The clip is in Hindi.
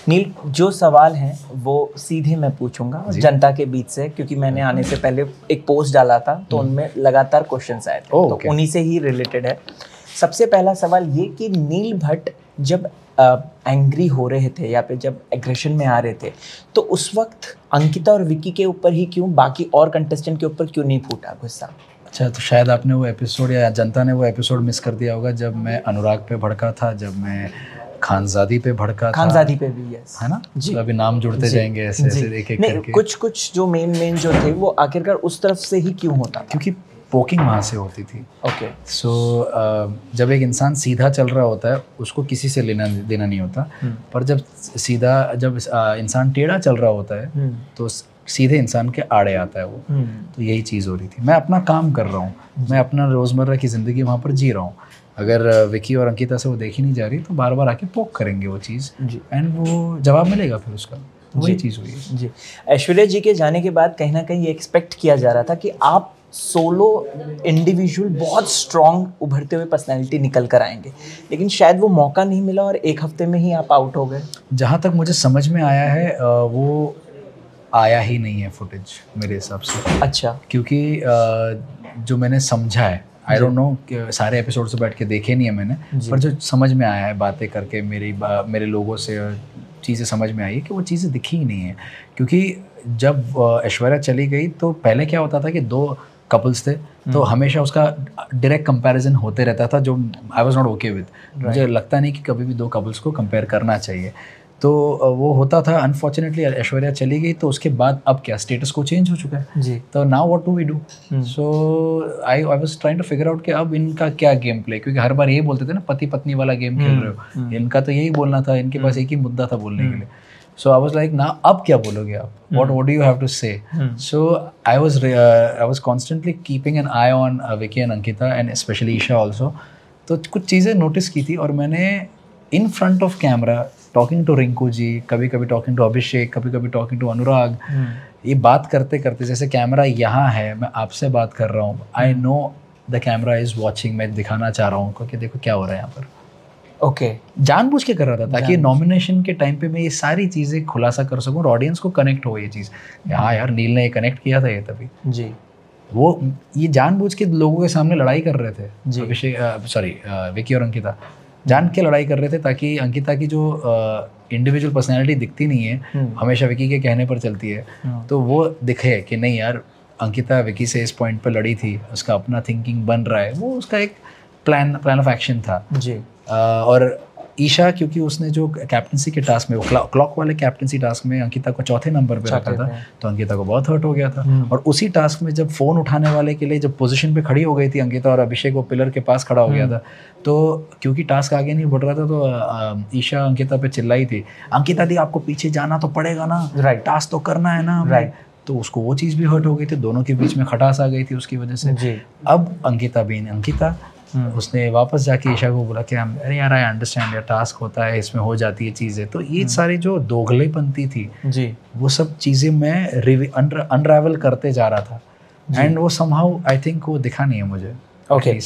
नील, जो सवाल हैं वो सीधे मैं पूछूंगा जनता के बीच से, क्योंकि मैंने आने से पहले एक पोस्ट डाला था तो उनमें लगातार क्वेश्चंस आए थे, तो उन्हीं से ही रिलेटेड है। सबसे पहला सवाल ये कि नील भट्ट जब एंग्री हो रहे थे या फिर जब एग्रेशन में आ रहे थे तो उस वक्त अंकिता और विकी के ऊपर ही क्यों, बाकी और कंटेस्टेंट के ऊपर क्यों नहीं फूटा गुस्सा? अच्छा, तो शायद आपने वो एपिसोड या जनता ने वो एपिसोड मिस कर दिया होगा जब मैं अनुराग पे भड़का था, जब मैं खानजादी पे भड़का था। खानजादी पे भी, यस, है ना जी। तो अभी नाम जुड़ते जाएंगे ऐसे ऐसे एक एक करके। कुछ जो मेन जो थे वो आखिरकार उस तरफ से ही क्यों होता? क्योंकि पोकिंग वहाँ से होती थी। ओके। सो जब एक इंसान सीधा चल रहा होता है उसको किसी से लेना देना नहीं होता, पर जब इंसान टेढ़ा चल रहा होता है तो सीधे इंसान के आड़े आता है वो। तो यही चीज़ हो रही थी। मैं अपना काम कर रहा हूँ, मैं अपना रोज़मर्रा की ज़िंदगी वहाँ पर जी रहा हूँ। अगर विकी और अंकिता से वो देखी नहीं जा रही तो बार बार आके पोक करेंगे वो चीज़, एंड वो जवाब मिलेगा फिर उसका। वही चीज़ हुई है जी। ऐश्वर्या जी के जाने के बाद कहीं ना कहीं ये एक्सपेक्ट किया जा रहा था कि आप सोलो इंडिविजुअल बहुत स्ट्रॉन्ग उभरते हुए पर्सनैलिटी निकल कर आएंगे, लेकिन शायद वो मौका नहीं मिला और एक हफ्ते में ही आप आउट हो गए। जहाँ तक मुझे समझ में आया है वो आया ही नहीं है फुटेज मेरे हिसाब से। अच्छा। क्योंकि जो मैंने समझा है, आई डोंट नो, सारे एपिसोड से बैठ के देखे नहीं है मैंने, पर जो समझ में आया है बातें करके मेरे लोगों से चीज़ें समझ में आई है कि वो चीज़ें दिखी ही नहीं है। क्योंकि जब ऐश्वर्या चली गई तो पहले क्या होता था कि 2 कपल्स थे तो हमेशा उसका डायरेक्ट कंपैरिजन होते रहता था, जो I was not okay with. मुझे लगता नहीं कि कभी भी 2 कपल्स को कंपेयर करना चाहिए, तो वो होता था। अनफॉर्चुनेटली ऐश्वर्या चली गई तो उसके बाद अब क्या स्टेटस को चेंज हो चुका है जी। तो now what do we do? So I was trying to figure out कि अब इनका क्या गेम प्ले, क्योंकि हर बार यही बोलते थे ना पति पत्नी वाला गेम खेल रहे हो। इनका तो यही बोलना था, इनके पास एक ही मुद्दा था बोलने के लिए। So I was like, ना अब क्या बोलोगे आप? What do you have to say? So I was constantly keeping an eye on Vicky and Ankita and especially Isha also. तो कुछ चीज़ें नोटिस की थी और मैंने in front of camera talking to Rinku ji, कभी कभी talking to अभिषेक, कभी कभी talking to अनुराग, ये बात करते करते जैसे कैमरा यहाँ है, मैं आपसे बात कर रहा हूँ, I know the camera is watching, मैं दिखाना चाह रहा हूँ कि देखो क्या हो रहा है यहाँ पर। ओके। जानबूझ के कर रहा था ताकि नॉमिनेशन के टाइम पे मैं ये सारी चीज़ें खुलासा कर सकूं और ऑडियंस को कनेक्ट हो ये चीज़। हाँ यार, नील ने ये कनेक्ट किया था ये तभी जी। वो ये जानबूझ के लोगों के सामने लड़ाई कर रहे थे। अभिषेक विकी और अंकिता जान के लड़ाई कर रहे थे ताकि अंकिता की जो इंडिविजुअल पर्सनैलिटी दिखती नहीं है, हमेशा विकी के कहने पर चलती है, तो वो दिखे कि नहीं यार अंकिता विकी से इस पॉइंट पर लड़ी थी, उसका अपना थिंकिंग बन रहा है, वो उसका एक प्लान ऑफ एक्शन था जी। और ईशा क्योंकि उसने जो कैप्टनसी के टास्क में, वो क्लॉक वाले कैप्टनसी टास्क में अंकिता को 4थे नंबर पे रखा था, तो अंकिता को बहुत हर्ट हो गया था। और उसी टास्क में जब फ़ोन उठाने वाले के लिए जब पोजीशन पे खड़ी हो गई थी अंकिता और अभिषेक वो पिलर के पास खड़ा हो गया था, तो क्योंकि टास्क आगे नहीं बढ़ रहा था तो ईशा अंकिता पे चिल्लाई थी, अंकिता दी आपको पीछे जाना तो पड़ेगा ना, राइट, टास्क तो करना है ना, राइट। तो उसको वो चीज़ भी हर्ट हो गई थी, दोनों के बीच में खटास आ गई थी उसकी वजह से। अब अंकिता बीन अंकिता, उसने वापस जाके ईशा को बोला कि अरे यार आई अंडरस्टैंड, यार टास्क होता है, इसमें हो जाती है चीज़ें। तो ये सारी जो दोगलेपंती थी जी, वो सब चीज़ें मैं अनरावल करते जा रहा था, एंड वो समहाउ आई थिंक वो दिखा नहीं है मुझे। ओके।